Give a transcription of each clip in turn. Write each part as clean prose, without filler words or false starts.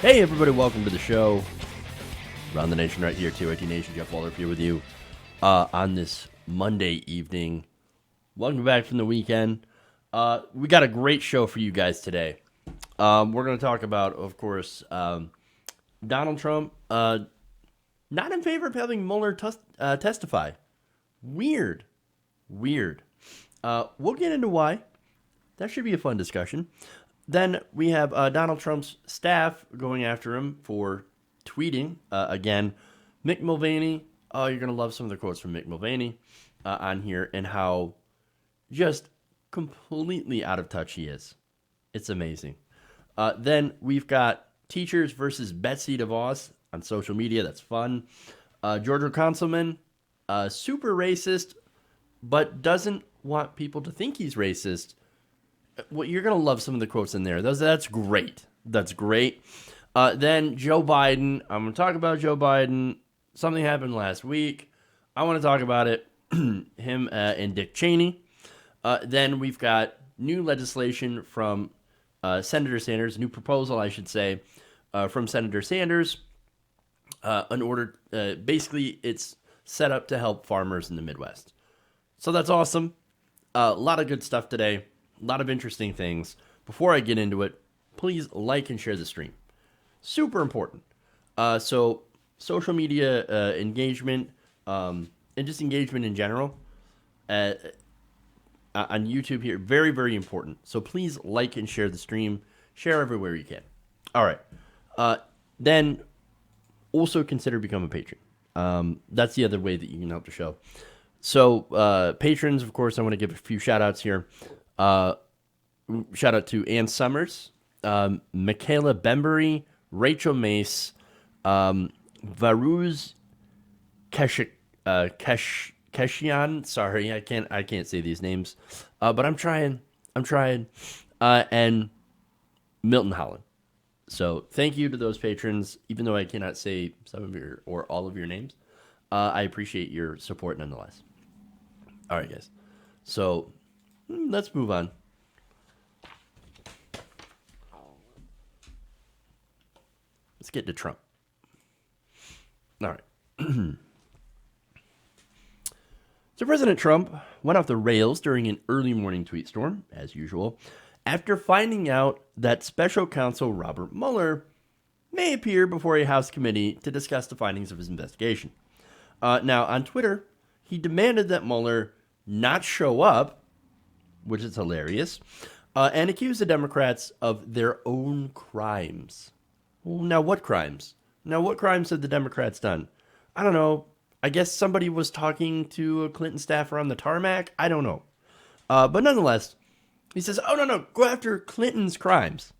Hey everybody, welcome to the show. Around the Nation right here, TYT Nation, Jeff Waldorf here with you on this Monday evening. Welcome back from the weekend. We got a great show for you guys today. We're going to talk about, of course, Donald Trump not in favor of having Mueller testify. Weird. We'll get into why. That should be a fun discussion. Then we have Donald Trump's staff going after him for tweeting. Again, Mick Mulvaney. Oh, you're going to love some of the quotes from Mick Mulvaney on here and how just completely out of touch he is. It's amazing. Then we've got teachers versus Betsy DeVos on social media. That's fun. Georgia Councilman, super racist, but doesn't want people to think he's racist. Well, you're going to love some of the quotes in there. That's great. Then Joe Biden. I'm going to talk about Joe Biden. Something happened last week. I want to talk about it. Him and Dick Cheney. Then we've got new legislation from Senator Sanders, new proposal, I should say, from Senator Sanders. In order, basically, it's set up to help farmers in the Midwest. So that's awesome. A lot of good stuff today. A lot of interesting things. Before I get into it, please like and share the stream. Super important. So social media engagement and just engagement in general on YouTube here, very, very important. So please like and share the stream. Share everywhere you can. All right. Then also consider becoming a patron. That's the other way that you can help the show. So patrons, of course, I want to give a few shout outs here. Shout out to Ann Summers, Michaela Bembury, Rachel Mace, Varuz Keshian. Sorry, I can't say these names, but I'm trying. And Milton Holland. So thank you to those patrons, even though I cannot say some of your or all of your names. I appreciate your support nonetheless. All right, guys. So let's move on. Let's get to Trump. All right. So President Trump went off the rails during an early morning tweet storm, as usual, after finding out that special counsel Robert Mueller may appear before a House committee to discuss the findings of his investigation. Now, on Twitter, he demanded that Mueller not show up, which is hilarious, and accused the Democrats of their own crimes. Well, now what crimes? What crimes have the Democrats done? I don't know. I guess somebody was talking to a Clinton staffer on the tarmac. I don't know. But nonetheless, he says, oh, no, go after Clinton's crimes.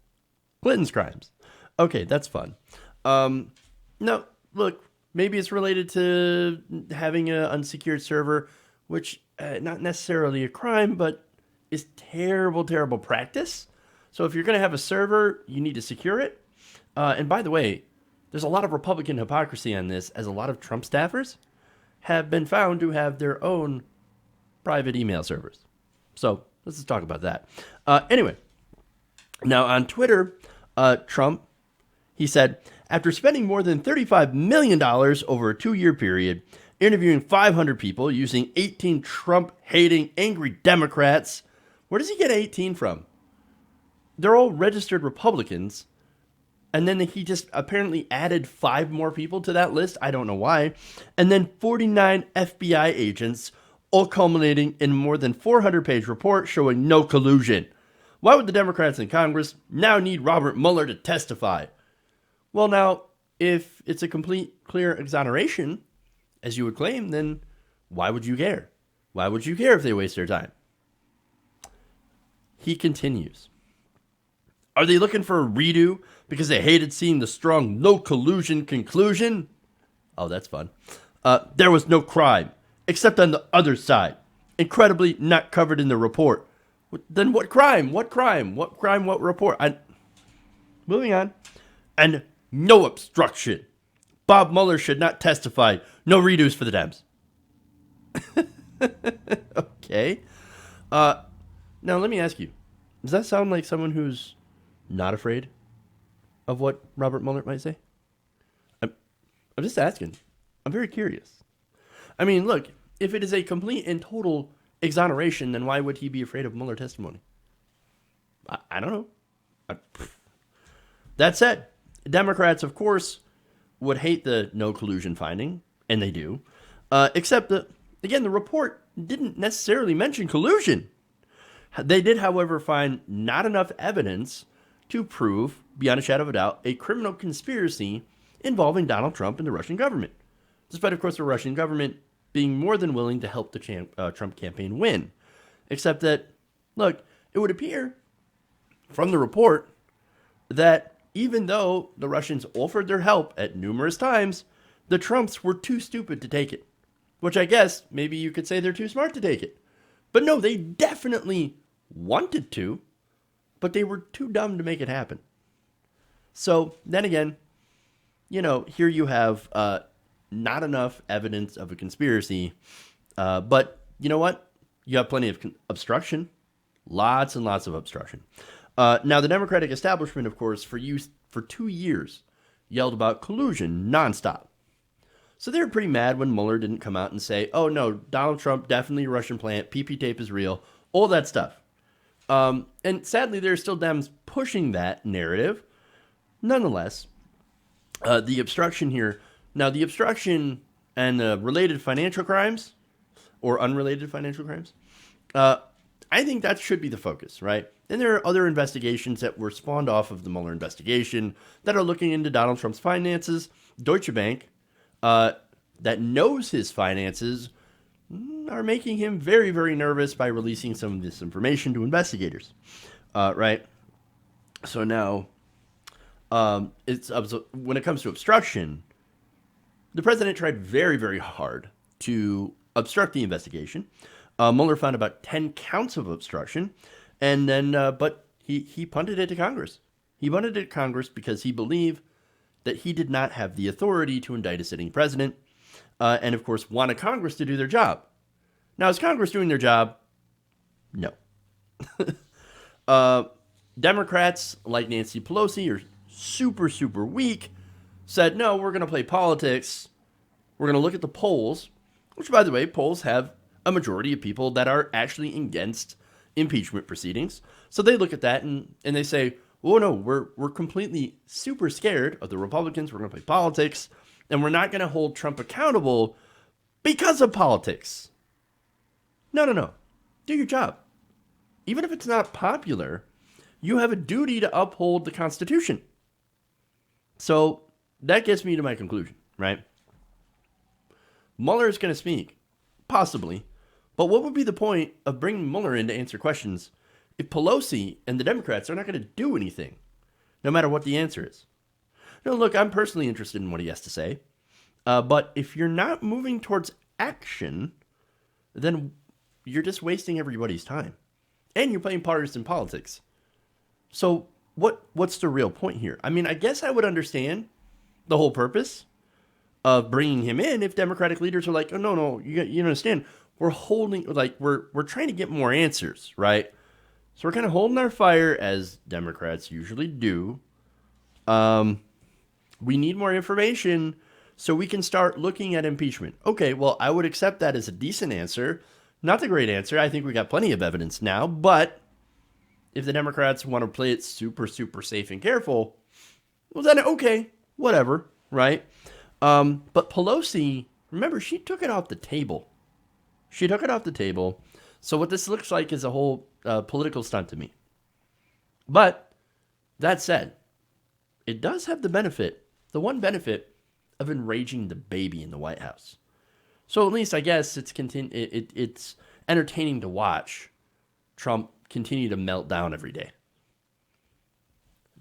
Okay, that's fun. No, look, maybe it's related to having an unsecured server, which not necessarily a crime, but is terrible, terrible practice. So if you're going to have a server, you need to secure it. And by the way, there's a lot of Republican hypocrisy on this, as a lot of Trump staffers have been found to have their own private email servers. So let's just talk about that. Anyway, now on Twitter, Trump, he said, after spending more than $35 million over a 2-year period, interviewing 500 people using 18 Trump-hating, angry Democrats, where does he get 18 from? They're all registered Republicans. And then he just apparently added 5 more people to that list. I don't know why. And then 49 FBI agents, all culminating in more than 400-page report showing no collusion. Why would the Democrats in Congress now need Robert Mueller to testify? Well, now, if it's a complete, clear exoneration, as you would claim, then why would you care? Why would you care if they waste their time? He continues. Are they looking for a redo because they hated seeing the strong no collusion conclusion? Oh, that's fun. There was no crime, except on the other side. Incredibly not covered in the report. Then what crime? What report? Moving on. And no obstruction. Bob Mueller should not testify. No redos for the Dems. Okay. Now, let me ask you. Does that sound like someone who's not afraid of what Robert Mueller might say? I'm just asking. I'm very curious. I mean, look, if it is a complete and total exoneration, then why would he be afraid of Mueller testimony? I don't know. That said, Democrats, of course, would hate the no collusion finding, and they do, except that, again, the report didn't necessarily mention collusion. They did, however, find not enough evidence to prove, beyond a shadow of a doubt, a criminal conspiracy involving Donald Trump and the Russian government, despite, of course, the Russian government being more than willing to help the Trump campaign win. Except that, look, it would appear from the report that even though the Russians offered their help at numerous times, the Trumps were too stupid to take it. Which I guess maybe you could say they're too smart to take it. But no, they definitely wanted to, but they were too dumb to make it happen. So then again, here you have not enough evidence of a conspiracy, but you know what? You have plenty of obstruction, lots and lots of obstruction. Now, the Democratic establishment, of course, for 2 years, yelled about collusion nonstop. So they were pretty mad when Mueller didn't come out and say, oh, no, Donald Trump, definitely a Russian plant, PP tape is real, all that stuff. And sadly, there are still Dems pushing that narrative. Nonetheless, the obstruction here, now the obstruction and the related financial crimes, or unrelated financial crimes, I think that should be the focus, right? And there are other investigations that were spawned off of the Mueller investigation that are looking into Donald Trump's finances. Deutsche Bank, that knows his finances, are making him very, very nervous by releasing some of this information to investigators, right? So now, when it comes to obstruction, the president tried very, very hard to obstruct the investigation. Mueller found about 10 counts of obstruction, and then, but he punted it to Congress. He punted it to Congress because he believed that he did not have the authority to indict a sitting president, and of course wanted Congress to do their job. Now, is Congress doing their job? No. Democrats, like Nancy Pelosi, are super, super weak, said, no, we're going to play politics. We're going to look at the polls, which, by the way, polls have a majority of people that are actually against impeachment proceedings. So they look at that and they say, oh, no, we're completely super scared of the Republicans. We're going to play politics, and we're not going to hold Trump accountable because of politics. No. Do your job. Even if it's not popular, you have a duty to uphold the Constitution. So that gets me to my conclusion, right? Mueller is going to speak, possibly, but what would be the point of bringing Mueller in to answer questions if Pelosi and the Democrats are not going to do anything, no matter what the answer is? No, look, I'm personally interested in what he has to say, but if you're not moving towards action, then you're just wasting everybody's time, and you're playing partisan politics. So what's the real point here? I mean, I guess I would understand the whole purpose of bringing him in if Democratic leaders are like, oh, no, you understand, we're trying to get more answers, right? So we're kind of holding our fire, as Democrats usually do. We need more information so we can start looking at impeachment. Okay, well, I would accept that as a decent answer. Not the great answer. I think we got plenty of evidence now. But if the Democrats want to play it super, super safe and careful, well, then okay, whatever, right? But Pelosi, remember, she took it off the table. So what this looks like is a whole political stunt to me. But that said, it does have the one benefit of enraging the baby in the White House. So at least I guess it's entertaining to watch Trump continue to melt down every day.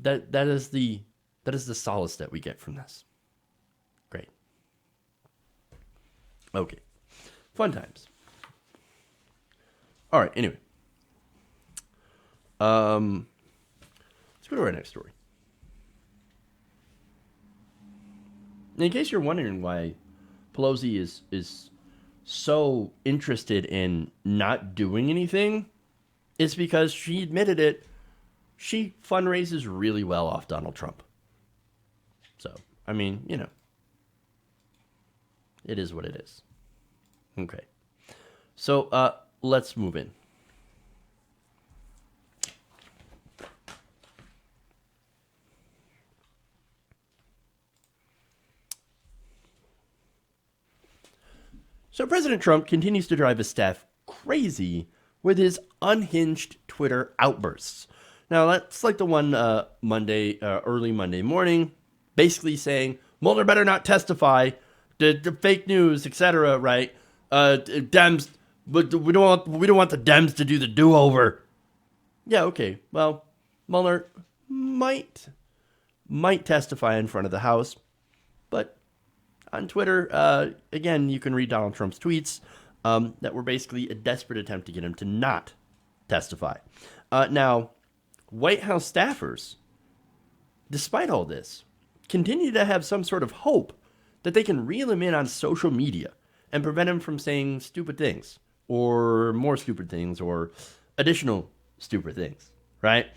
That is the solace that we get from this. Great. Okay. Fun times. All right, anyway. Let's go to our next story. In case you're wondering why Pelosi is so interested in not doing anything, it's because she admitted it. She fundraises really well off Donald Trump. So, I mean, it is what it is. Okay. So, let's move in. So President Trump continues to drive his staff crazy with his unhinged Twitter outbursts. Now, that's like the one early Monday morning, basically saying, Mueller better not testify, the fake news, etc., right? Dems, but we don't want the Dems to do the do-over. Yeah, okay. Well, Mueller might testify in front of the House, but on Twitter, again, you can read Donald Trump's tweets that were basically a desperate attempt to get him to not testify. Now, White House staffers, despite all this, continue to have some sort of hope that they can reel him in on social media and prevent him from saying stupid things or more stupid things or additional stupid things, right?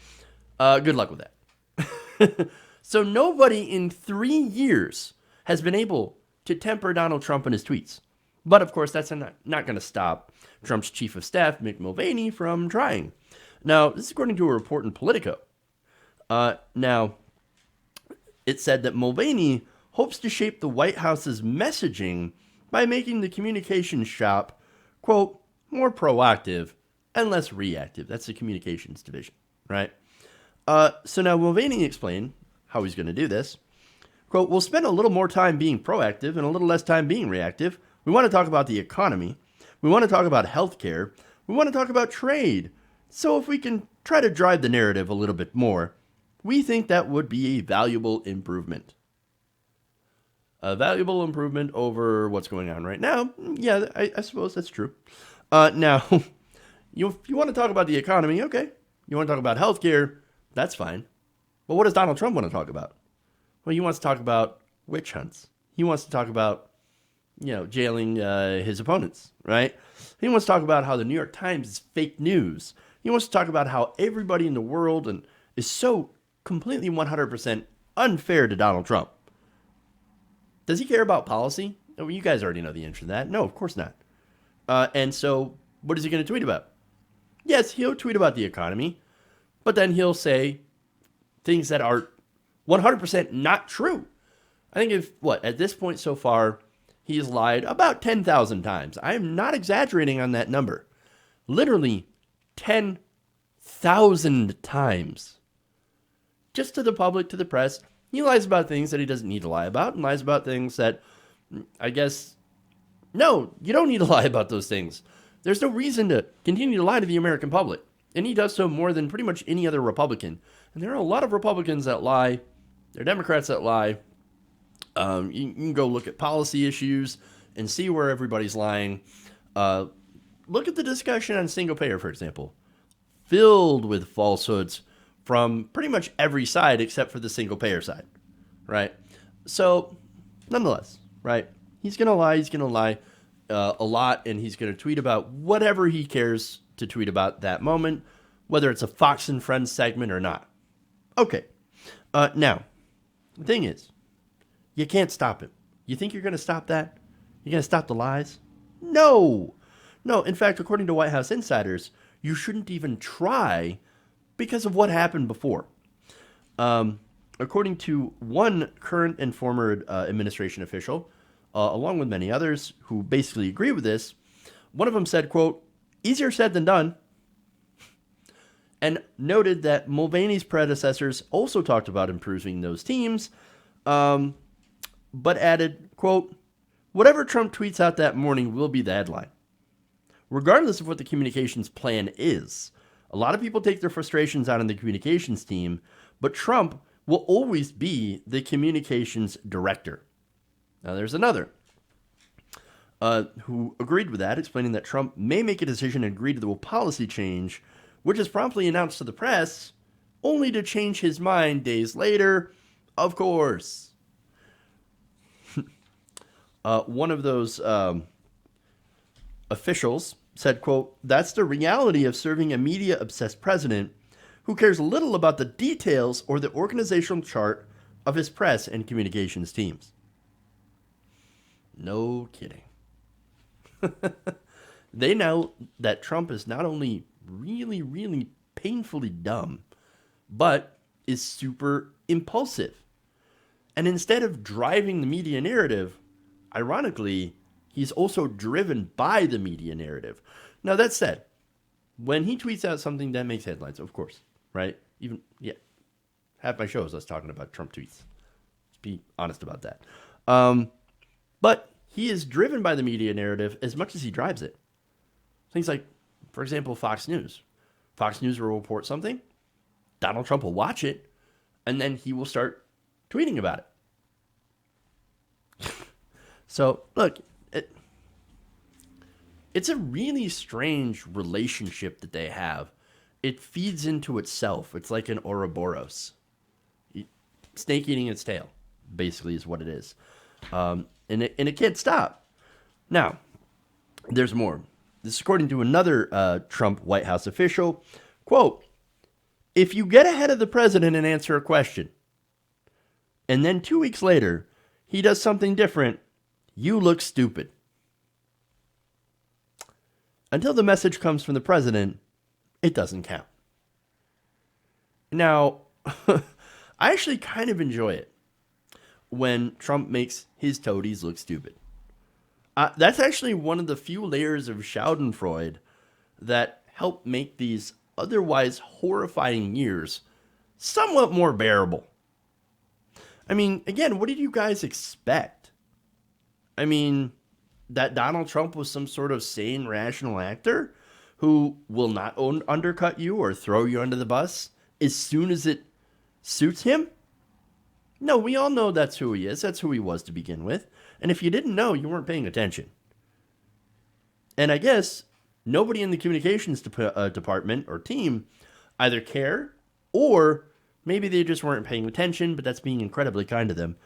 Good luck with that. So nobody in 3 years has been able to temper Donald Trump and his tweets. But of course, that's not going to stop Trump's chief of staff, Mick Mulvaney, from trying. Now, this is according to a report in Politico. Now, it said that Mulvaney hopes to shape the White House's messaging by making the communications shop, quote, more proactive and less reactive. That's the communications division, right? So now Mulvaney explained how he's going to do this. Quote, we'll spend a little more time being proactive and a little less time being reactive. We want to talk about the economy. We want to talk about healthcare. We want to talk about trade. So if we can try to drive the narrative a little bit more, we think that would be a valuable improvement. A valuable improvement over what's going on right now. Yeah, I suppose that's true. Now, if you want to talk about the economy, okay. You want to talk about healthcare, that's fine. But what does Donald Trump want to talk about? Well, he wants to talk about witch hunts. He wants to talk about, jailing his opponents, right? He wants to talk about how the New York Times is fake news. He wants to talk about how everybody in the world is so completely 100% unfair to Donald Trump. Does he care about policy? Oh, you guys already know the answer to that. No, of course not. And so what is he going to tweet about? Yes, he'll tweet about the economy, but then he'll say things that are 100% not true. I think at this point so far, he's lied about 10,000 times. I am not exaggerating on that number. Literally 10,000 times. Just to the public, to the press. He lies about things that he doesn't need to lie about and lies about things that, I guess, no, you don't need to lie about those things. There's no reason to continue to lie to the American public. And he does so more than pretty much any other Republican. And there are a lot of Republicans that lie. There are Democrats that lie. You can go look at policy issues and see where everybody's lying. Look at the discussion on single payer, for example. Filled with falsehoods from pretty much every side except for the single payer side, right? So, nonetheless, right? He's going to lie a lot, and he's going to tweet about whatever he cares to tweet about that moment, whether it's a Fox and Friends segment or not. Okay. Now, the thing is, you can't stop him. You think you're going to stop that? You're going to stop the lies? No. In fact, according to White House insiders, you shouldn't even try because of what happened before. According to one current and former administration official, along with many others who basically agree with this, one of them said, quote, easier said than done, and noted that Mulvaney's predecessors also talked about improving those teams, but added, quote, whatever Trump tweets out that morning will be the headline. Regardless of what the communications plan is, a lot of people take their frustrations out on the communications team, but Trump will always be the communications director. Now, there's another who agreed with that, explaining that Trump may make a decision and agree to the policy change, which is promptly announced to the press, only to change his mind days later, of course. One of those officials said, quote, that's the reality of serving a media-obsessed president who cares little about the details or the organizational chart of his press and communications teams. No kidding. They know that Trump is not only really, really painfully dumb, but is super impulsive. And instead of driving the media narrative, ironically, he's also driven by the media narrative. Now, that said, when he tweets out something that makes headlines, of course, right? Half my show is us talking about Trump tweets. Let's be honest about that. But he is driven by the media narrative as much as he drives it. Things like, for example, Fox News. Fox News will report something, Donald Trump will watch it, and then he will start tweeting about it. So, look, it's a really strange relationship that they have. It feeds into itself. It's like an Ouroboros. Snake eating its tail, basically, is what it is. And it can't stop. Now, there's more. This is according to another Trump White House official. Quote, if you get ahead of the president and answer a question, and then 2 weeks later, he does something different, you look stupid. Until the message comes from the president, it doesn't count. Now, I actually kind of enjoy it when Trump makes his toadies look stupid. That's actually one of the few layers of Schadenfreude that help make these otherwise horrifying years somewhat more bearable. I mean, again, what did you guys expect? I mean, that Donald Trump was some sort of sane, rational actor who will not undercut you or throw you under the bus as soon as it suits him? No, we all know that's who he is. That's who he was to begin with. And if you didn't know, you weren't paying attention. And I guess nobody in the communications department or team either care or maybe they just weren't paying attention, but that's being incredibly kind to them.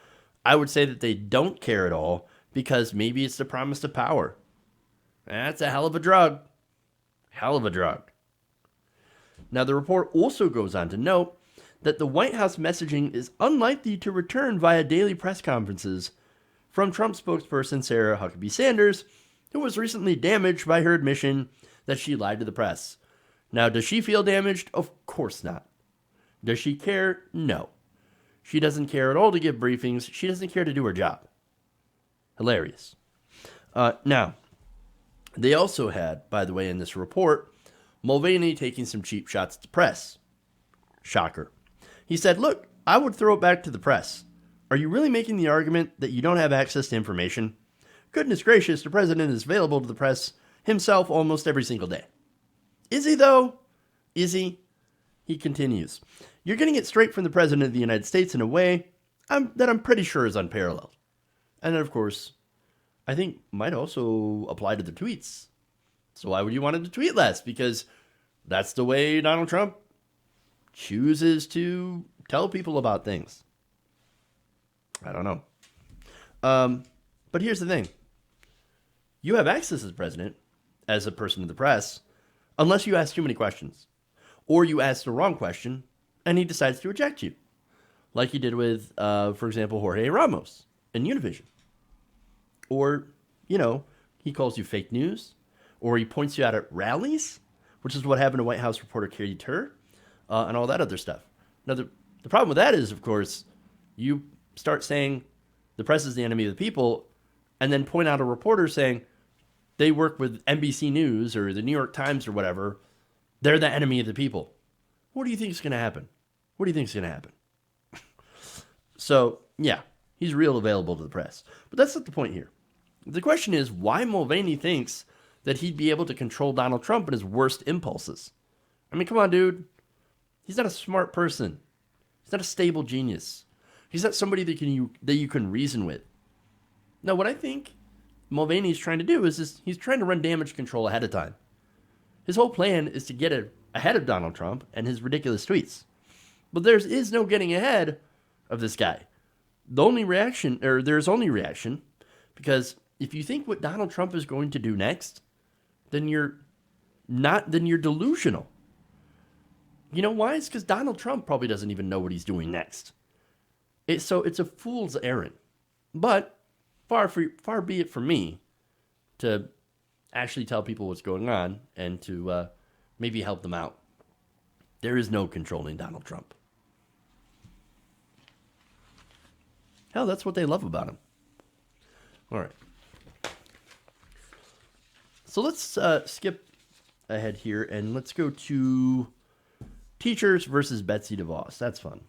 I would say that they don't care at all because maybe it's the promise of power. That's a hell of a drug. Hell of a drug. Now, the report also goes on to note that the White House messaging is unlikely to return via daily press conferences from Trump spokesperson Sarah Huckabee Sanders, who was recently damaged by her admission that she lied to the press. Now, does she feel damaged? Of course not. Does she care? No. She doesn't care at all to give briefings. She doesn't care to do her job. Hilarious. Now, they also had, by the way, in this report, Mulvaney taking some cheap shots at the press. Shocker. He said, look, I would throw it back to the press. Are you really making the argument that you don't have access to information? Goodness gracious, the president is available to the press himself almost every single day. Is he, though? Is he? He continues. You're getting it straight from the president of the United States in a way that I'm pretty sure is unparalleled. And then, of course, I think might also apply to the tweets. So why would you want him to tweet less? Because that's the way Donald Trump chooses to tell people about things. I don't know. But here's the thing. You have access as president, as a person of the press, unless you ask too many questions. Or you ask the wrong question, and he decides to eject you. Like he did with, for example, Jorge Ramos in Univision. Or, he calls you fake news. Or he points you out at rallies, which is what happened to White House reporter Katie Tur, and all that other stuff. Now, the problem with that is, of course, you start saying the press is the enemy of the people, and then point out a reporter saying they work with NBC News or the New York Times or whatever. They're the enemy of the people. What do you think is going to happen? What do you think is going to happen? So, yeah, he's real available to the press. But that's not the point here. The question is why Mulvaney thinks that he'd be able to control Donald Trump and his worst impulses. I mean, come on, dude. He's not a smart person. He's not a stable genius. He's not somebody that you can reason with. No, what I think Mulvaney's trying to do is he's trying to run damage control ahead of time. His whole plan is to get ahead of Donald Trump and his ridiculous tweets. But there is no getting ahead of this guy. There's only reaction, because if you think what Donald Trump is going to do next, then you're delusional. You know why? It's because Donald Trump probably doesn't even know what he's doing next. So it's a fool's errand. But far be it from me to actually tell people what's going on and to maybe help them out. There is no controlling Donald Trump. Hell, that's what they love about him. All right. So let's skip ahead here and let's go to teachers versus Betsy DeVos. That's fun.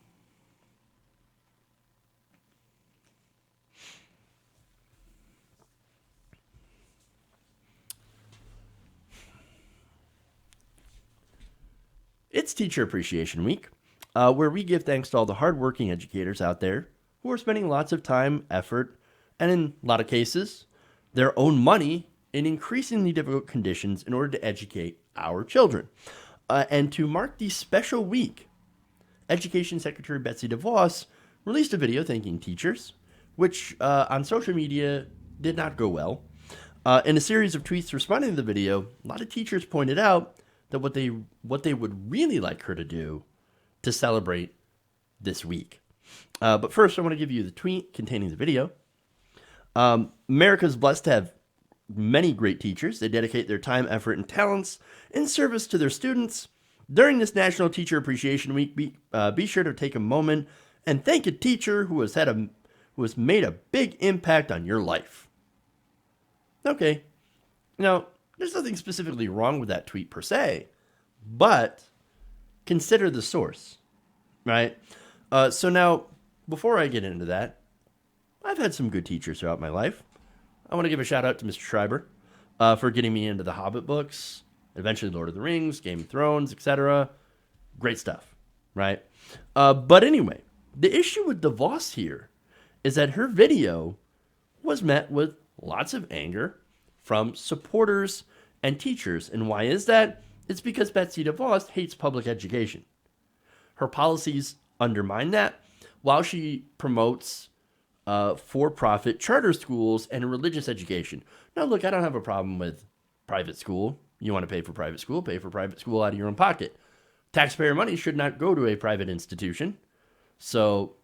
It's Teacher Appreciation Week, where we give thanks to all the hardworking educators out there who are spending lots of time, effort, and in a lot of cases, their own money in increasingly difficult conditions in order to educate our children. And to mark the special week, Education Secretary Betsy DeVos released a video thanking teachers, which on social media did not go well. In a series of tweets responding to the video, a lot of teachers pointed out that what they would really like her to do to celebrate this week. But first, I want to give you the tweet containing the video. America's blessed to have many great teachers. They dedicate their time, effort, and talents in service to their students. During this National Teacher Appreciation Week, be sure to take a moment and thank a teacher who has made a big impact on your life. Okay, now there's nothing specifically wrong with that tweet per se, but consider the source, right? So now, before I get into that, I've had some good teachers throughout my life. I want to give a shout out to Mr. Schreiber for getting me into the Hobbit books, eventually Lord of the Rings, Game of Thrones, etc. Great stuff, right? But anyway, the issue with DeVos here is that her video was met with lots of anger from supporters and teachers. And why is that? It's because Betsy DeVos hates public education. Her policies undermine that while she promotes for-profit charter schools and religious education. Now, look, I don't have a problem with private school. You want to pay for private school out of your own pocket. Taxpayer money should not go to a private institution. So,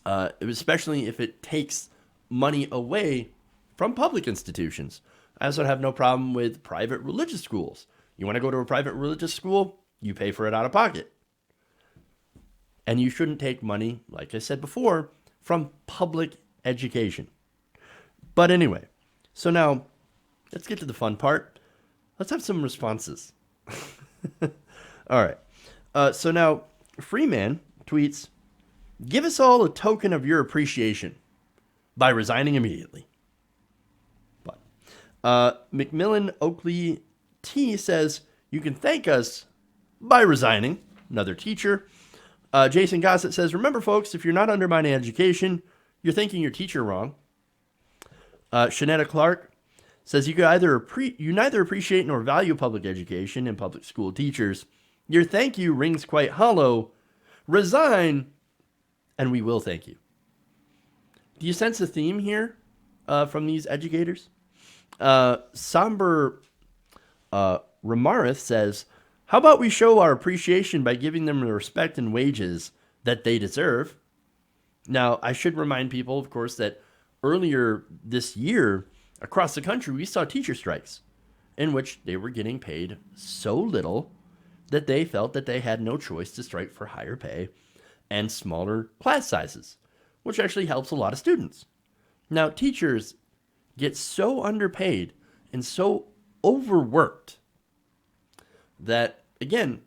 especially if it takes money away from public institutions. I also have no problem with private religious schools. You want to go to a private religious school? You pay for it out of pocket. And you shouldn't take money, like I said before, from public education. But anyway, so now let's get to the fun part. Let's have some responses. All right. So now Freeman tweets, "Give us all a token of your appreciation by resigning immediately." But Macmillan Oakley T says, "You can thank us by resigning." Another teacher. Jason Gossett says, "Remember, folks, if you're not undermining education, you're thanking your teacher wrong." Shanetta Clark says, you neither appreciate nor value public education and public school teachers. Your thank you rings quite hollow. Resign, and we will thank you." Do you sense a theme here from these educators? Somber Ramarith says, "How about we show our appreciation by giving them the respect and wages that they deserve?" Now, I should remind people, of course, that earlier this year, across the country, we saw teacher strikes in which they were getting paid so little that they felt that they had no choice to strike for higher pay and smaller class sizes, which actually helps a lot of students. Now, teachers get so underpaid and so overworked that, again,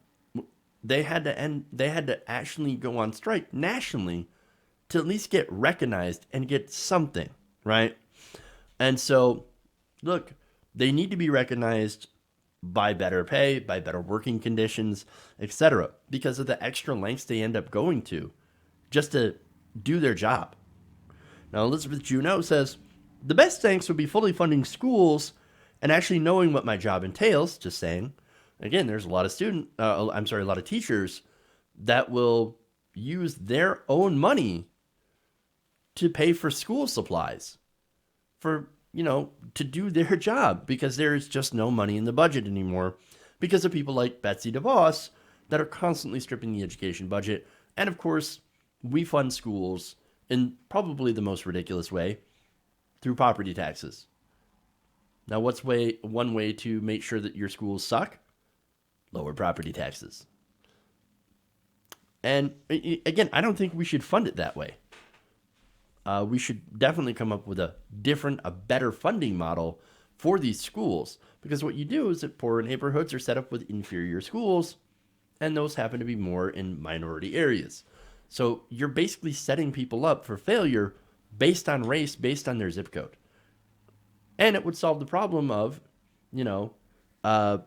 they had to actually go on strike nationally to at least get recognized and get something, right? And so, look, they need to be recognized by better pay, by better working conditions, etc., because of the extra lengths they end up going to just to do their job. Now, Elizabeth Juneau says, "The best thanks would be fully funding schools and actually knowing what my job entails." Just saying. Again, there's a lot of teachers that will use their own money to pay for school supplies to do their job because there is just no money in the budget anymore because of people like Betsy DeVos that are constantly stripping the education budget. And of course, we fund schools in probably the most ridiculous way through property taxes. Now, what's one way to make sure that your schools suck? Lower property taxes. And again, I don't think we should fund it that way. We should definitely come up with a better funding model for these schools. Because what you do is that poorer neighborhoods are set up with inferior schools, and those happen to be more in minority areas. So you're basically setting people up for failure based on race, based on their zip code. And it would solve the problem of,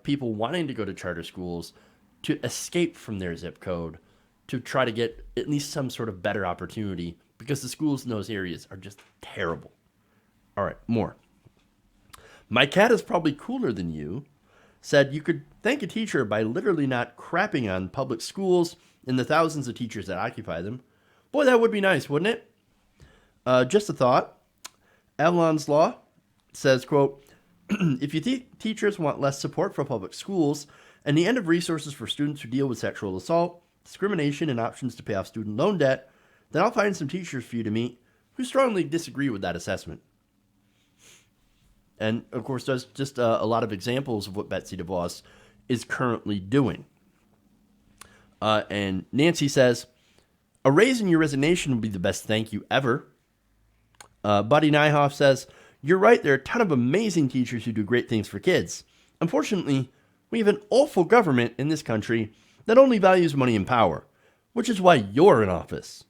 people wanting to go to charter schools to escape from their zip code to try to get at least some sort of better opportunity because the schools in those areas are just terrible. All right, more. My cat is probably cooler than you. Said you could thank a teacher by literally not crapping on public schools and the thousands of teachers that occupy them. Boy, that would be nice, wouldn't it? Just a thought. Avalon's Law says, quote, if you think teachers want less support for public schools and the end of resources for students who deal with sexual assault, discrimination, and options to pay off student loan debt, then I'll find some teachers for you to meet who strongly disagree with that assessment. And, of course, there's just a lot of examples of what Betsy DeVos is currently doing. And Nancy says, a raise in your resignation would be the best thank you ever. Buddy Nyhoff says, you're right, there are a ton of amazing teachers who do great things for kids. Unfortunately, we have an awful government in this country that only values money and power, which is why you're in office.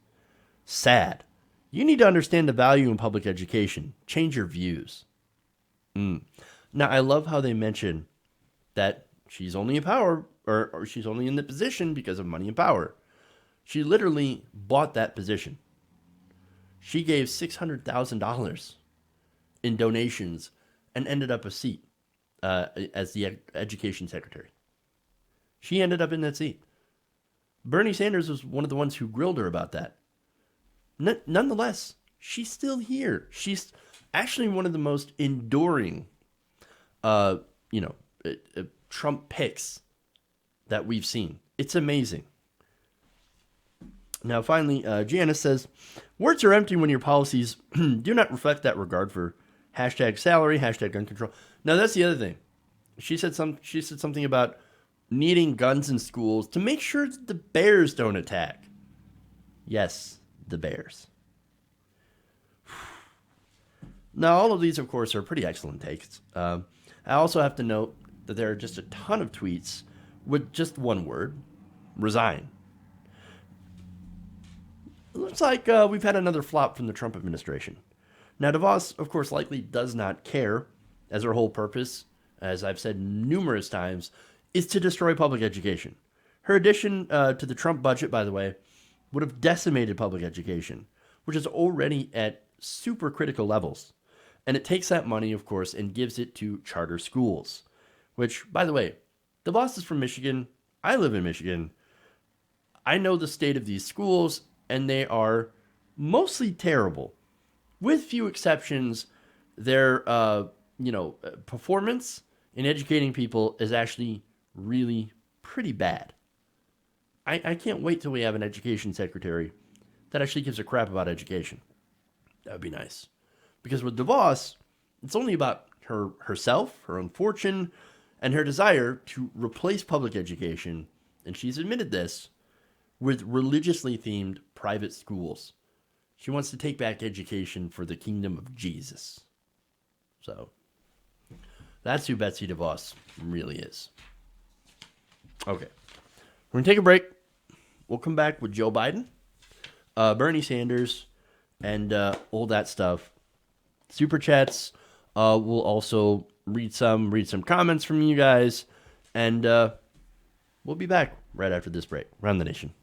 Sad. You need to understand the value in public education. Change your views. Now, I love how they mention that she's only in power, or she's only in the position because of money and power. She literally bought that position. She gave $600,000 in donations and ended up a seat as the education secretary. She ended up in that seat. Bernie Sanders was one of the ones who grilled her about that. Nonetheless, she's still here. She's actually one of the most enduring, Trump picks that we've seen. It's amazing. Now, finally, Janice says, words are empty when your policies do not reflect that regard for #salary, #gun control. Now, that's the other thing. She said something about needing guns in schools to make sure that the bears don't attack. Yes, the bears. Now, all of these, of course, are pretty excellent takes. I also have to note that there are just a ton of tweets with just one word, resign. It looks like we've had another flop from the Trump administration. Now, DeVos, of course, likely does not care, as her whole purpose, as I've said numerous times, is to destroy public education. Her addition to the Trump budget, by the way, would have decimated public education, which is already at super critical levels. And it takes that money, of course, and gives it to charter schools, which, by the way, DeVos is from Michigan. I live in Michigan. I know the state of these schools, and they are mostly terrible. With few exceptions, their performance in educating people is actually really pretty bad. I can't wait till we have an education secretary that actually gives a crap about education. That would be nice. Because with DeVos, it's only about herself, her own fortune, and her desire to replace public education, and she's admitted this, with religiously themed private schools. She wants to take back education for the kingdom of Jesus. So, that's who Betsy DeVos really is. Okay. We're going to take a break. We'll come back with Joe Biden, Bernie Sanders, and all that stuff. Super chats. We'll also read some comments from you guys. And we'll be back right after this break. Around the Nation.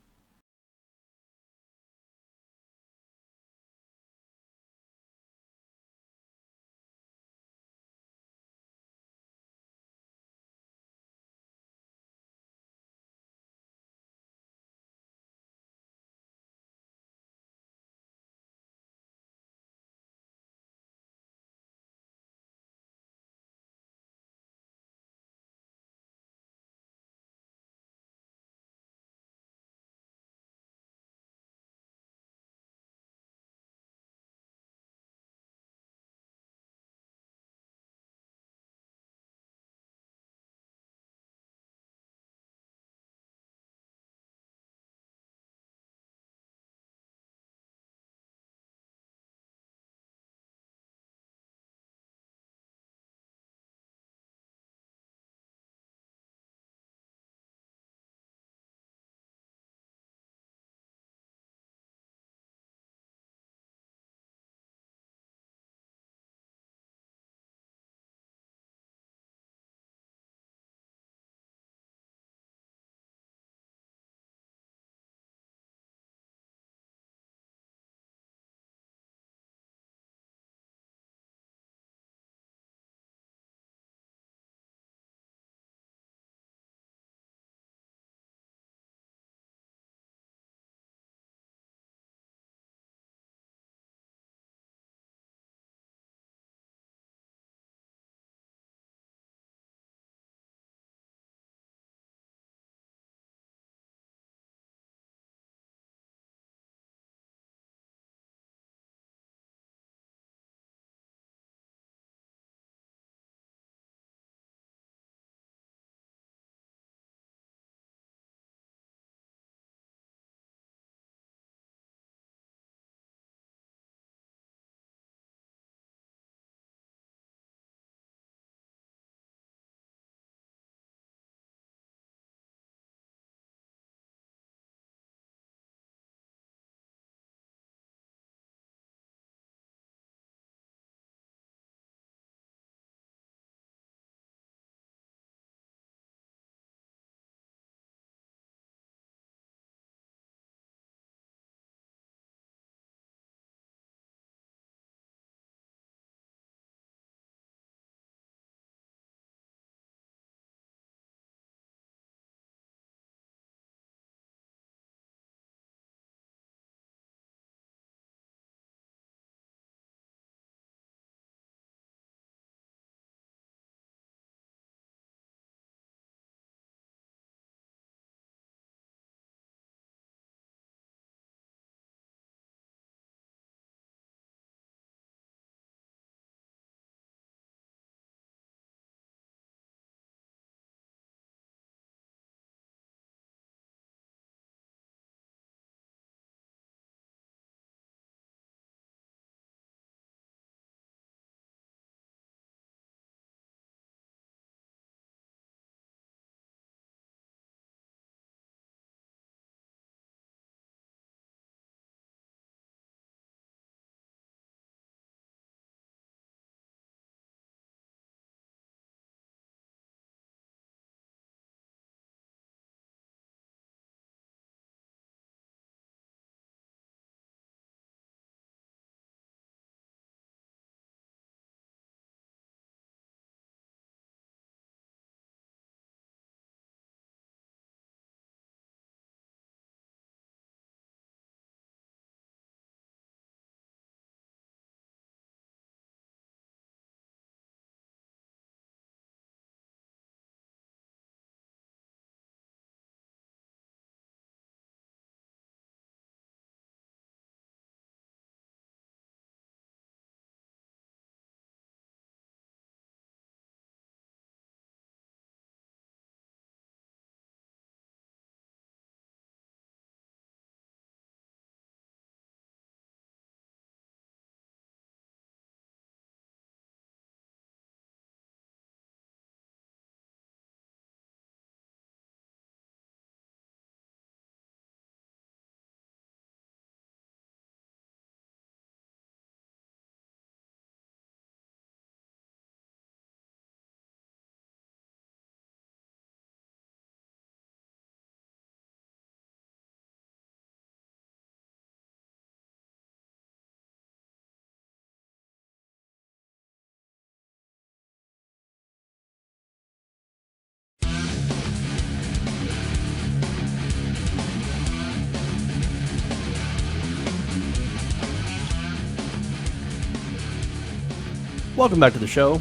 Welcome back to the show.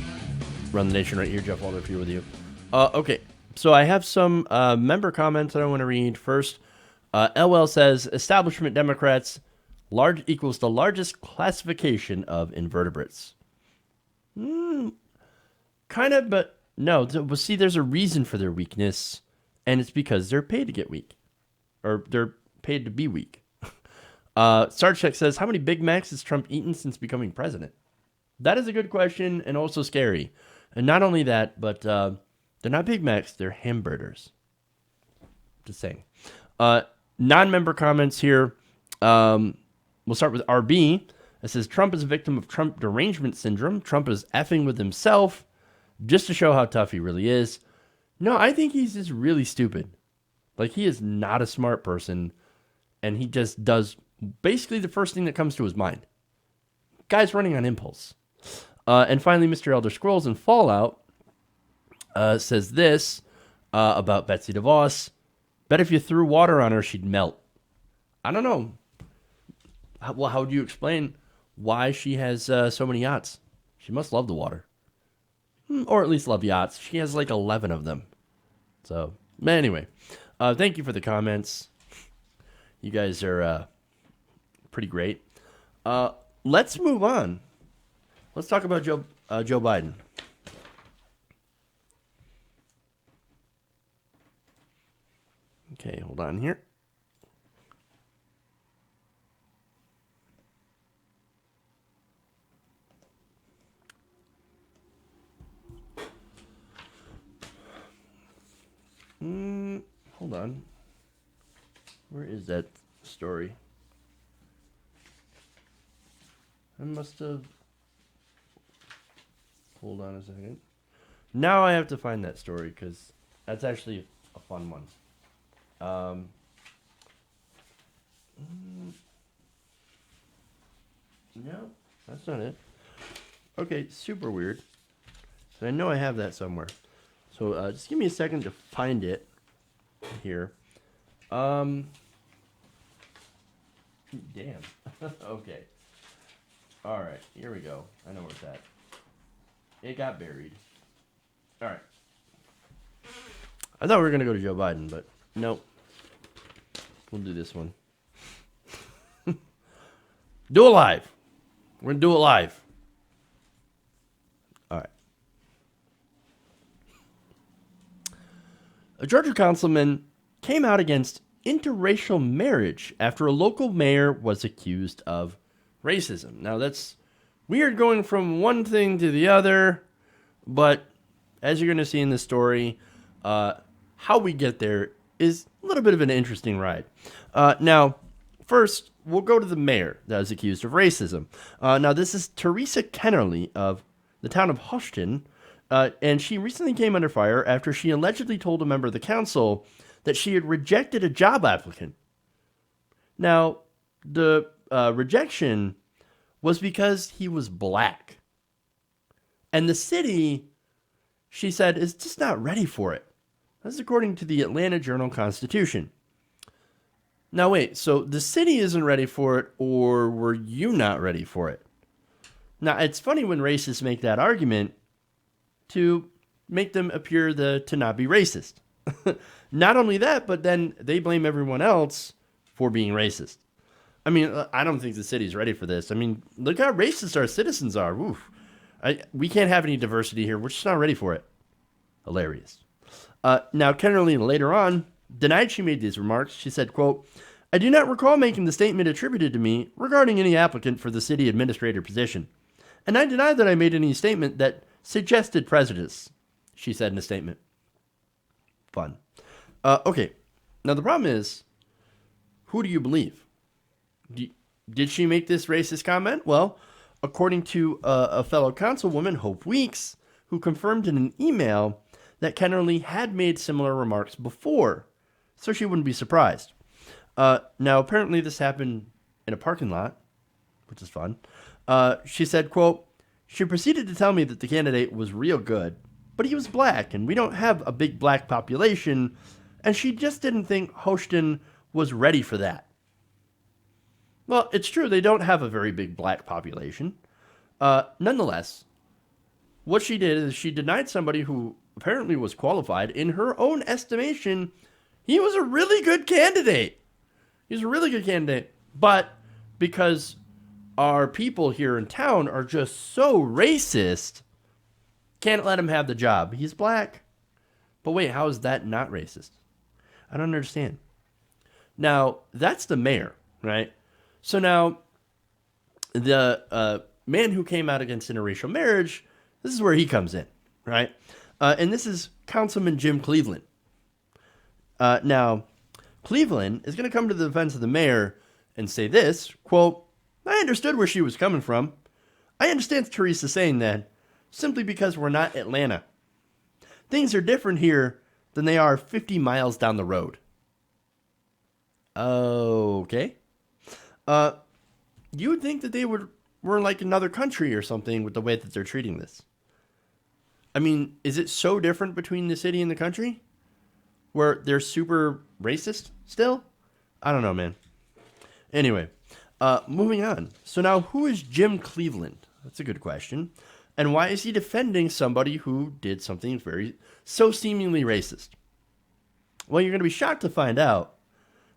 Run the Nation right here. Jeff Waldorf here with you. Okay, so I have some member comments that I want to read. First, LL says, establishment Democrats, large equals the largest classification of invertebrates. Kind of, but no. Well, see, there's a reason for their weakness, and it's because they're paid to get weak. Or they're paid to be weak. Sarchek says, how many Big Macs has Trump eaten since becoming president? That is a good question and also scary. And not only that, but they're not Big Macs, they're hamburgers. Just saying. Non-member comments here. We'll start with RB. It says, Trump is a victim of Trump derangement syndrome. Trump is effing with himself just to show how tough he really is. No, I think he's just really stupid. Like, he is not a smart person, and he just does basically the first thing that comes to his mind. Guy's running on impulse. And finally, Mr. Elder Scrolls in Fallout says this about Betsy DeVos. Bet if you threw water on her, she'd melt. I don't know. Well, how would you explain why she has so many yachts? She must love the water. Or at least love yachts. She has like 11 of them. So, anyway. Thank you for the comments. You guys are pretty great. Let's move on. Let's talk about Joe Biden. Okay, hold on here. Hold on. Where is that story? I must have... Hold on a second. Now I have to find that story because that's actually a fun one. No, that's not it. Okay, super weird. So I know I have that somewhere. So just give me a second to find it here. Damn. Okay. All right, here we go. I know where it's at. It got buried. All right. I thought we were going to go to Joe Biden, but nope. We'll do this one. Do it live. We're going to do it live. All right. A Georgia councilman came out against interracial marriage after a local mayor was accused of racism. Now, that's weird going from one thing to the other, but as you're going to see in this story, how we get there is a little bit of an interesting ride. Now, first, we'll go to the mayor that was accused of racism. Now, this is Teresa Kennerly of the town of Houston, and she recently came under fire after she allegedly told a member of the council that she had rejected a job applicant. Now, the rejection was because he was black. And the city, she said, is just not ready for it. That's according to the Atlanta Journal-Constitution. Now wait, so the city isn't ready for it, or were you not ready for it? Now, it's funny when racists make that argument to make them appear to not be racist. Not only that, but then they blame everyone else for being racist. I mean, I don't think the city's ready for this. I mean, look how racist our citizens are. Oof. We can't have any diversity here. We're just not ready for it. Hilarious. Now, Kennerly later on denied she made these remarks. She said, quote, I do not recall making the statement attributed to me regarding any applicant for the city administrator position. And I deny that I made any statement that suggested prejudice, she said in a statement. Fun. Okay. Now, the problem is, who do you believe? Did she make this racist comment? Well, according to a fellow councilwoman, Hope Weeks, who confirmed in an email that Kennerly had made similar remarks before, so she wouldn't be surprised. Now, apparently this happened in a parking lot, which is fun. She said, quote, she proceeded to tell me that the candidate was real good, but he was black, and we don't have a big black population, and she just didn't think Houston was ready for that. Well, it's true, they don't have a very big black population. Nonetheless, what she did is she denied somebody who apparently was qualified. In her own estimation, he was a really good candidate. He's a really good candidate. But because our people here in town are just so racist, can't let him have the job. He's black. But wait, how is that not racist? I don't understand. Now, that's the mayor, right? So now, the man who came out against interracial marriage, this is where he comes in, right? And this is Councilman Jim Cleveland. Now, Cleveland is going to come to the defense of the mayor and say this, quote, I understood where she was coming from. I understand Teresa saying that simply because we're not Atlanta. Things are different here than they are 50 miles down the road. Okay. You would think that they were like another country or something with the way that they're treating this. I mean, is it so different between the city and the country? Where they're super racist still? I don't know, man. Anyway, moving on. So now, who is Jim Cleveland? That's a good question. And why is he defending somebody who did something so seemingly racist? Well, you're going to be shocked to find out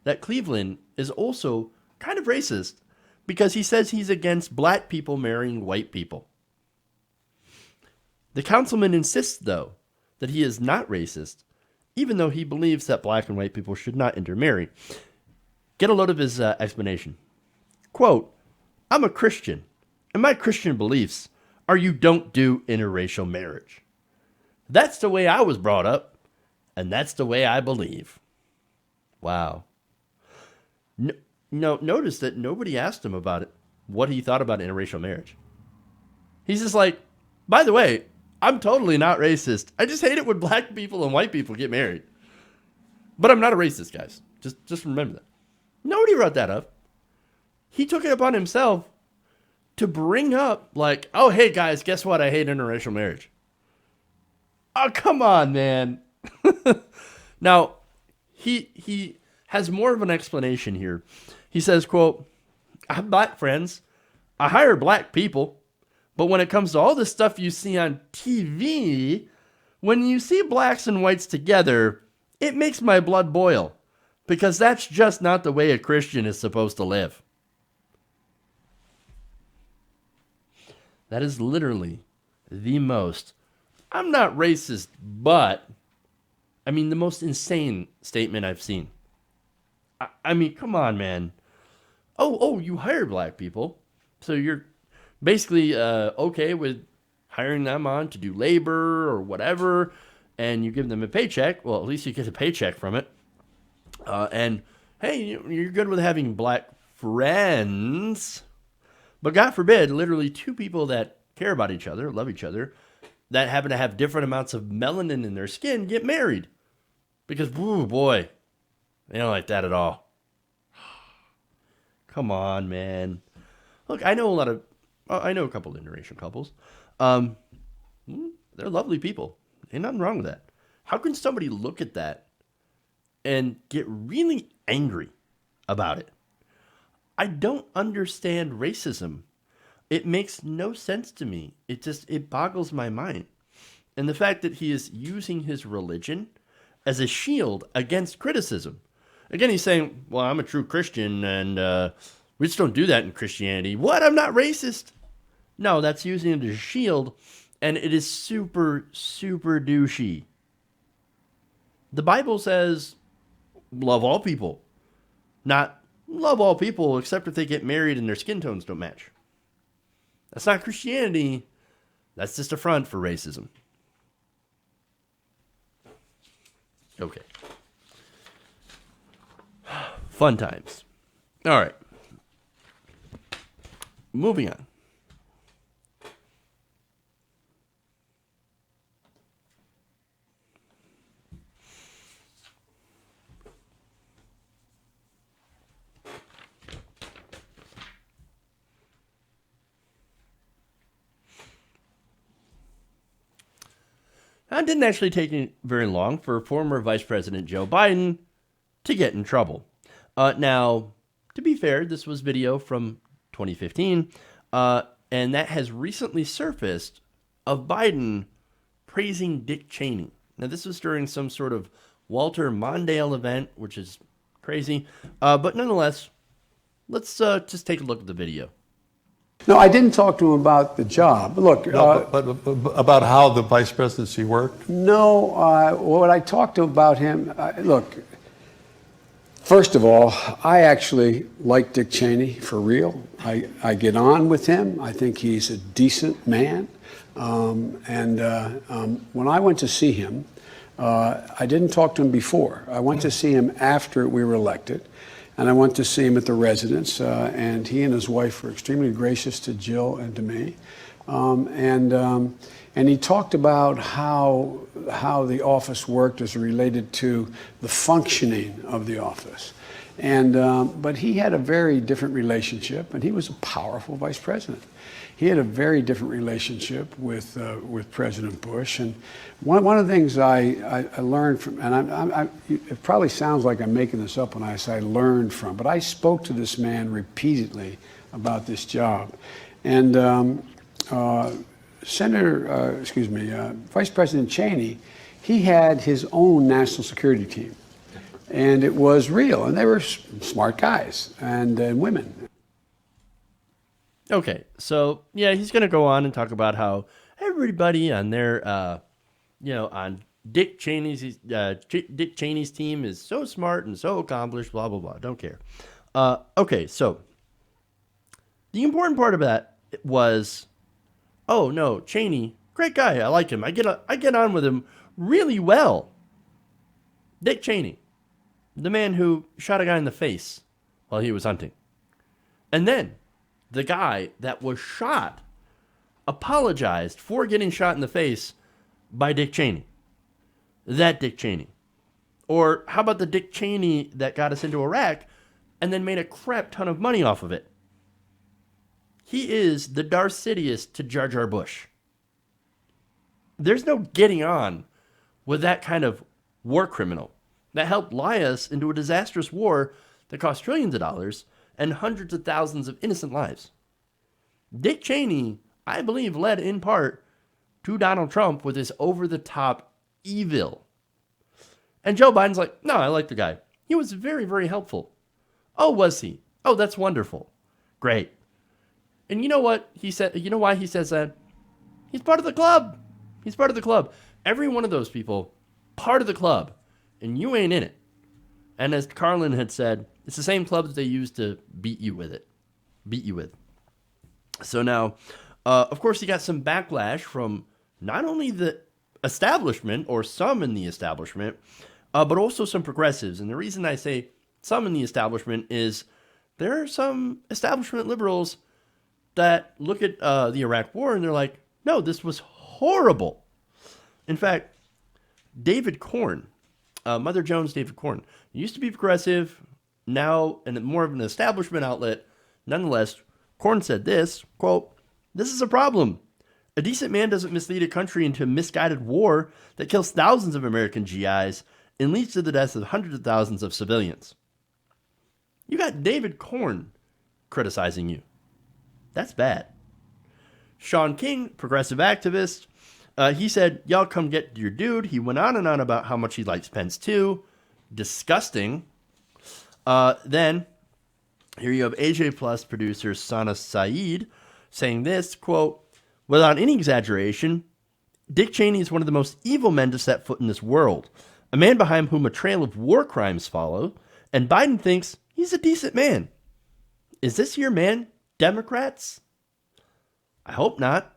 that Cleveland is also kind of racist because he says he's against black people marrying white people. The councilman insists, though, that he is not racist, even though he believes that black and white people should not intermarry. Get a load of his explanation. Quote, I'm a Christian, and my Christian beliefs are you don't do interracial marriage. That's the way I was brought up, and that's the way I believe. Wow. No, notice that nobody asked him about it, what he thought about interracial marriage. He's just like, by the way, I'm totally not racist. I just hate it when black people and white people get married. But I'm not a racist, guys. Just remember that. Nobody brought that up. He took it upon himself to bring up, like, oh, hey, guys, guess what? I hate interracial marriage. Oh, come on, man. Now, he has more of an explanation here. He says, quote, I have black friends. I hire black people. But when it comes to all the stuff you see on TV, when you see blacks and whites together, it makes my blood boil. Because that's just not the way a Christian is supposed to live. That is literally the most, I'm not racist, but, I mean, the most insane statement I've seen. I mean, come on, man. Oh, you hire black people, so you're basically okay with hiring them on to do labor or whatever, and you give them a paycheck. Well, at least you get a paycheck from it. And, hey, you're good with having black friends. But God forbid, literally two people that care about each other, love each other, that happen to have different amounts of melanin in their skin get married. Because, ooh, boy, they don't like that at all. Come on, man. Look, I know a couple of interracial couples. They're lovely people. Ain't nothing wrong with that. How can somebody look at that and get really angry about it? I don't understand racism. It makes no sense to me. It boggles my mind. And the fact that he is using his religion as a shield against criticism. Again, he's saying, well, I'm a true Christian and we just don't do that in Christianity. What? I'm not racist. No, that's using it as a shield, and it is super, super douchey. The Bible says, love all people. Not love all people except if they get married and their skin tones don't match. That's not Christianity. That's just a front for racism. Okay. Fun times. All right. Moving on. It didn't actually take very long for former Vice President Joe Biden to get in trouble. Now, to be fair, this was video from 2015, and that has recently surfaced of Biden praising Dick Cheney. Now, this was during some sort of Walter Mondale event, which is crazy. But nonetheless, let's just take a look at the video. No, I didn't talk to him about the job. Look, but about how the vice presidency worked? No, what I talked to about him, look, first of all, I actually like Dick Cheney for real. I get on with him. I think he's a decent man. When I went to see him, I didn't talk to him before. I went to see him after we were elected. And I went to see him at the residence, and he and his wife were extremely gracious to Jill and to me. And he talked about how the office worked as related to the functioning of the office. But he had a very different relationship, and he was a powerful vice president. He had a very different relationship with President Bush. And one of the things I learned from, and it probably sounds like I'm making this up when I say I learned from, but I spoke to this man repeatedly about this job. And Vice President Cheney, he had his own national security team. And it was real, and they were smart guys and women. Okay, so yeah, he's going to go on and talk about how everybody on their, on Dick Cheney's team is so smart and so accomplished, blah, blah, blah. Don't care. Okay, so the important part of that was, oh no, Cheney, great guy. I like him. I get on with him really well. Dick Cheney, the man who shot a guy in the face while he was hunting. And then the guy that was shot apologized for getting shot in the face by Dick Cheney. That Dick Cheney. Or how about the Dick Cheney that got us into Iraq and then made a crap ton of money off of it? He is the Darth Sidious to Jar Jar Bush. There's no getting on with that kind of war criminal that helped lie us into a disastrous war that cost trillions of dollars and hundreds of thousands of innocent lives. Dick Cheney, I believe, led in part to Donald Trump with his over-the-top evil. And Joe Biden's like, no, I like the guy. He was very, very helpful. Oh, was he? Oh, that's wonderful. Great. And you know what he said? You know why he says that? He's part of the club. He's part of the club. Every one of those people, part of the club. And you ain't in it. And as Carlin had said, it's the same club that they use to beat you with. So now, of course, he got some backlash from not only the establishment, or some in the establishment, but also some progressives. And the reason I say some in the establishment is there are some establishment liberals that look at the Iraq War and they're like, no, this was horrible. In fact, David Corn, Mother Jones David Corn, used to be progressive, now and more of an establishment outlet. Nonetheless, Corn said this, quote, "This is a problem. A decent man doesn't mislead a country into a misguided war that kills thousands of American GIs and leads to the deaths of hundreds of thousands of civilians." You got David Corn criticizing you. That's bad. Sean King, progressive activist, he said, y'all come get your dude. He went on and on about how much he likes Pence too. Disgusting. Then, here you have AJ Plus producer Sana Saeed saying this, quote, "Without any exaggeration, Dick Cheney is one of the most evil men to set foot in this world. A man behind whom a trail of war crimes follow, and Biden thinks he's a decent man. Is this your man, Democrats? I hope not."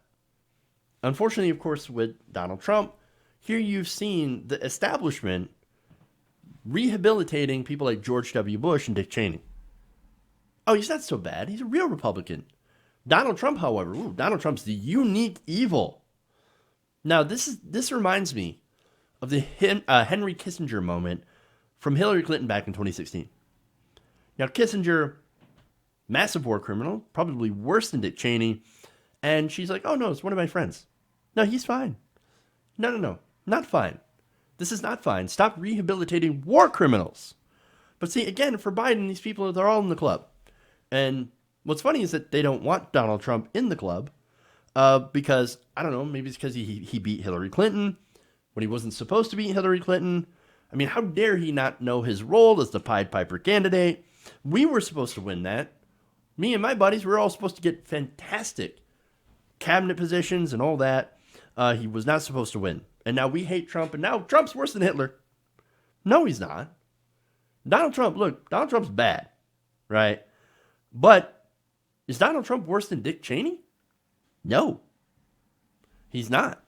Unfortunately, of course, with Donald Trump, here you've seen the establishment rehabilitating people like George W. Bush and Dick Cheney. Oh, he's not so bad. He's a real Republican. Donald Trump, however, Donald Trump's the unique evil. Now, this reminds me of the Henry Kissinger moment from Hillary Clinton back in 2016. Now, Kissinger, massive war criminal, probably worse than Dick Cheney, and she's like, oh, no, it's one of my friends. No, he's fine. No, not fine. This is not fine. Stop rehabilitating war criminals. But see, again, for Biden, these people, they're all in the club. And what's funny is that they don't want Donald Trump in the club. because, I don't know, maybe it's because he beat Hillary Clinton when he wasn't supposed to beat Hillary Clinton. I mean, how dare he not know his role as the Pied Piper candidate? We were supposed to win that. Me and my buddies were all supposed to get fantastic cabinet positions and all that. He was not supposed to win. And now we hate Trump, and now Trump's worse than Hitler. No, he's not. Donald Trump's bad, right? But is Donald Trump worse than Dick Cheney? No, he's not.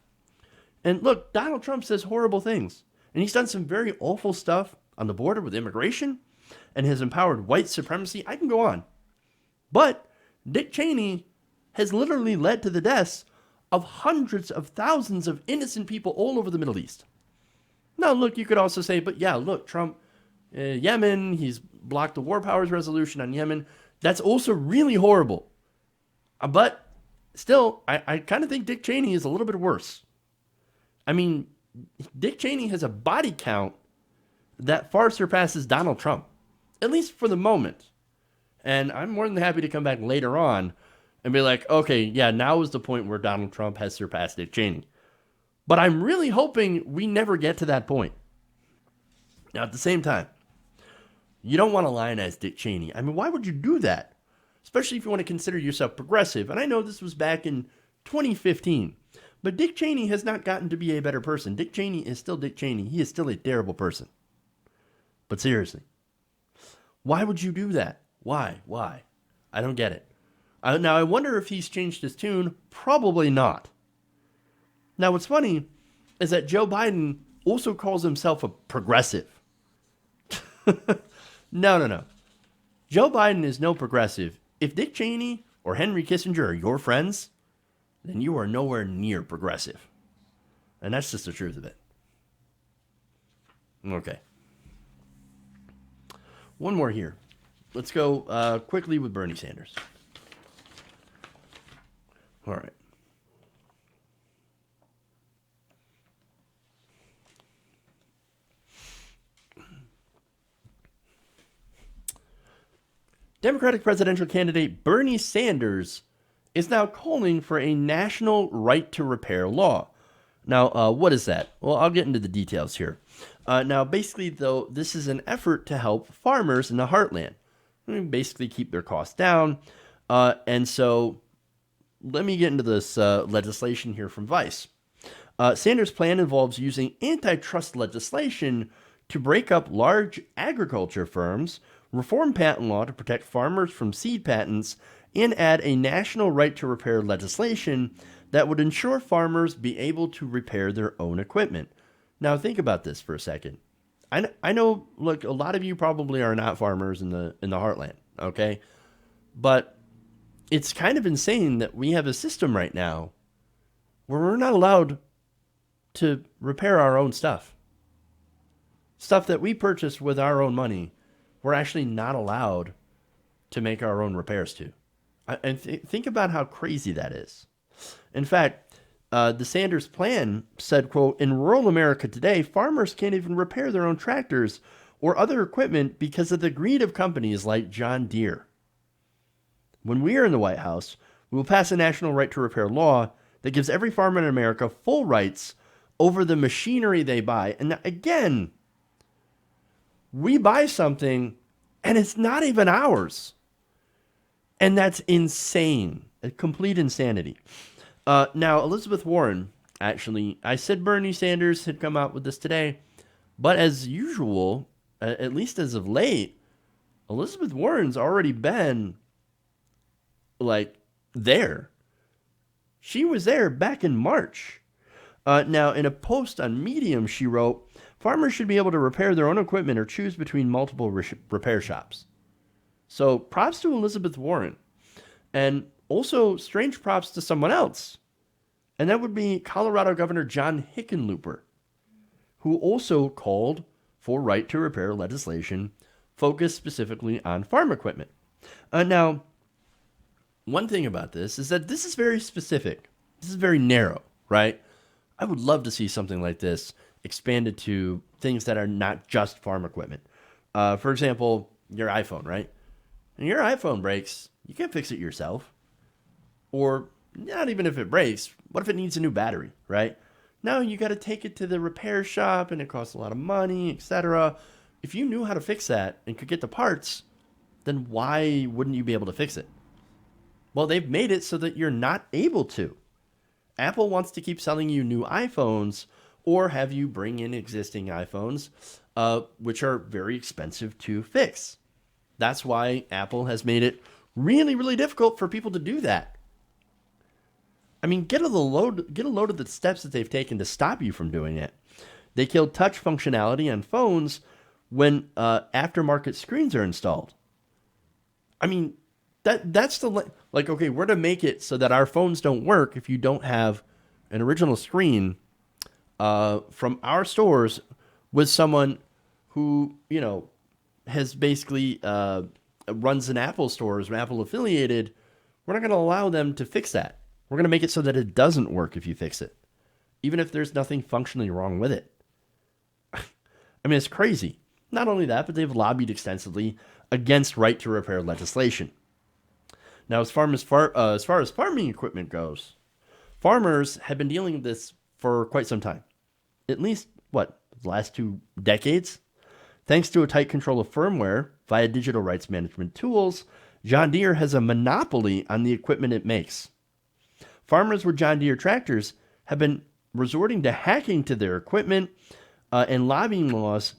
And look, Donald Trump says horrible things. And he's done some very awful stuff on the border with immigration and has empowered white supremacy. I can go on. But Dick Cheney has literally led to the deaths of hundreds of thousands of innocent people all over the Middle East. Now, look, you could also say, but yeah, look, Trump, Yemen, he's blocked the war powers resolution on Yemen. That's also really horrible. But still, I kind of think Dick Cheney is a little bit worse. I mean, Dick Cheney has a body count that far surpasses Donald Trump, at least for the moment. And I'm more than happy to come back later on and be like, okay, yeah, now is the point where Donald Trump has surpassed Dick Cheney. But I'm really hoping we never get to that point. Now, at the same time, you don't want to lionize Dick Cheney. I mean, why would you do that? Especially if you want to consider yourself progressive. And I know this was back in 2015. But Dick Cheney has not gotten to be a better person. Dick Cheney is still Dick Cheney. He is still a terrible person. But seriously, why would you do that? Why? I don't get it. Now, I wonder if he's changed his tune. Probably not. Now, what's funny is that Joe Biden also calls himself a progressive. No. Joe Biden is no progressive. If Dick Cheney or Henry Kissinger are your friends, then you are nowhere near progressive. And that's just the truth of it. Okay. One more here. Let's go quickly with Bernie Sanders. All right. Democratic presidential candidate Bernie Sanders is now calling for a national right to repair law. Now, what is that? Well, I'll get into the details here. Now, basically, though, this is an effort to help farmers in the heartland. Basically keep their costs down. And so let me get into this legislation here from Vice. Sanders' plan involves using antitrust legislation to break up large agriculture firms, reform patent law to protect farmers from seed patents, and add a national right to repair legislation that would ensure farmers be able to repair their own equipment. Now, think about this for a second. I know, look, a lot of you probably are not farmers in the heartland, okay? But it's kind of insane that we have a system right now where we're not allowed to repair our own stuff. Stuff that we purchased with our own money, we're actually not allowed to make our own repairs to. And think about how crazy that is. In fact, the Sanders plan said, quote, "In rural America today, farmers can't even repair their own tractors or other equipment because of the greed of companies like John Deere. When we are in the White House, we will pass a national right to repair law that gives every farmer in America full rights over the machinery they buy." And again, we buy something and it's not even ours. And that's insane. A complete insanity. Now, Elizabeth Warren, actually, I said Bernie Sanders had come out with this today, but as usual, at least as of late, Elizabeth Warren's already been, there. She was there back in March. Now, in a post on Medium, she wrote, "Farmers should be able to repair their own equipment or choose between multiple repair shops." So props to Elizabeth Warren. And also strange props to someone else. And that would be Colorado Governor John Hickenlooper, who also called for right to repair legislation focused specifically on farm equipment. Now, one thing about this is that this is very specific. This is very narrow, right? I would love to see something like this expanded to things that are not just farm equipment. For example, your iPhone, right? And your iPhone breaks, you can't fix it yourself. Or not even if it breaks, what if it needs a new battery, right? No, you got to take it to the repair shop and it costs a lot of money, etc. If you knew how to fix that and could get the parts, then why wouldn't you be able to fix it? Well, they've made it so that you're not able to. Apple wants to keep selling you new iPhones or have you bring in existing iPhones, which are very expensive to fix. That's why Apple has made it really, really difficult for people to do that. I mean, get a load of the steps that they've taken to stop you from doing it. They killed touch functionality on phones when aftermarket screens are installed. I mean, that's the like. Okay, we're to make it so that our phones don't work if you don't have an original screen from our stores with someone who has basically runs an Apple store, is Apple affiliated. We're not going to allow them to fix that. We're going to make it so that it doesn't work if you fix it, even if there's nothing functionally wrong with it. I mean, it's crazy. Not only that, but they've lobbied extensively against right to repair legislation. Now, as far as farming equipment goes, farmers have been dealing with this for quite some time. At least, the last 2 decades? Thanks to a tight control of firmware via digital rights management tools, John Deere has a monopoly on the equipment it makes. Farmers with John Deere tractors have been resorting to hacking to their equipment and lobbying laws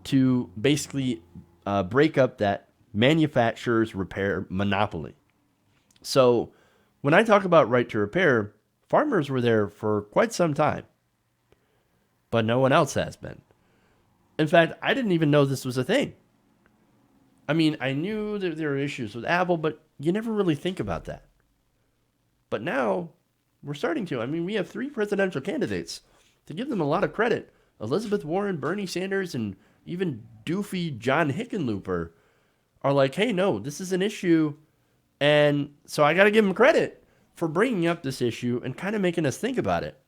to basically break up that manufacturer's repair monopoly. So when I talk about right to repair, farmers were there for quite some time, but no one else has been. In fact, I didn't even know this was a thing. I mean, I knew that there were issues with Apple, but you never really think about that. But now we're starting to. I mean, we have 3 presidential candidates. To give them a lot of credit, Elizabeth Warren, Bernie Sanders, and even doofy John Hickenlooper are like, hey, no, this is an issue. And so I got to give them credit for bringing up this issue and kind of making us think about it.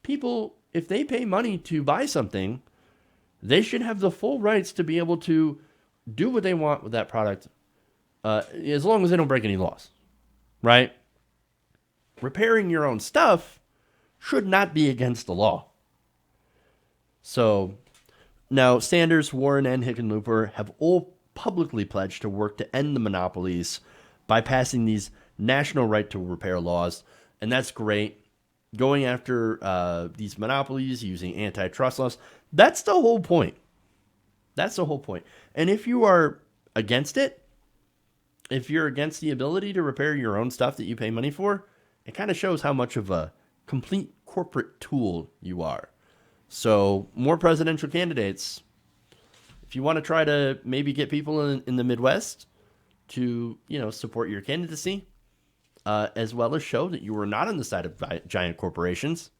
People, if they pay money to buy something, they should have the full rights to be able to do what they want with that product, as long as they don't break any laws, right? Repairing your own stuff should not be against the law. So now Sanders, Warren, and Hickenlooper have all publicly pledged to work to end the monopolies by passing these national right to repair laws, and that's great. Going after these monopolies using antitrust laws, that's the whole point. That's the whole point. And if you are against it, if you're against the ability to repair your own stuff that you pay money for, it kind of shows how much of a complete corporate tool you are. So more presidential candidates. If you want to try to maybe get people in the Midwest to, support your candidacy, as well as show that you are not on the side of giant corporations,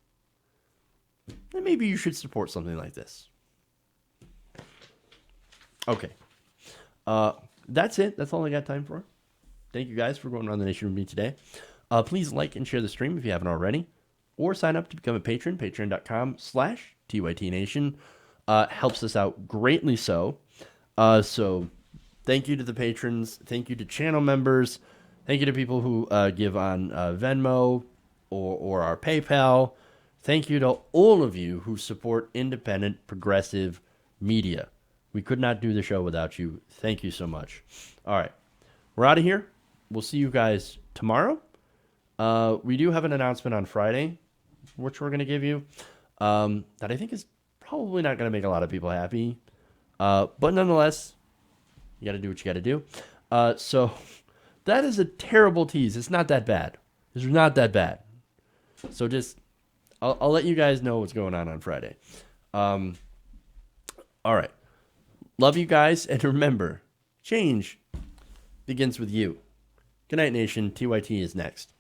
then maybe you should support something like this. Okay. That's it. That's all I got time for. Thank you guys for going around the nation with me today. Please like and share the stream if you haven't already, or sign up to become a patron, patreon.com/TYTNation. Helps us out greatly so. So thank you to the patrons. Thank you to channel members. Thank you to people who give on Venmo or our PayPal. Thank you to all of you who support independent, progressive media. We could not do the show without you. Thank you so much. All right. We're out of here. We'll see you guys tomorrow. We do have an announcement on Friday, which we're going to give you, that I think is probably not going to make a lot of people happy. But nonetheless, you got to do what you got to do. So that is a terrible tease. It's not that bad. It's not that bad. So just, I'll let you guys know what's going on Friday. All right. Love you guys. And remember, change begins with you. Good night, nation. TYT is next.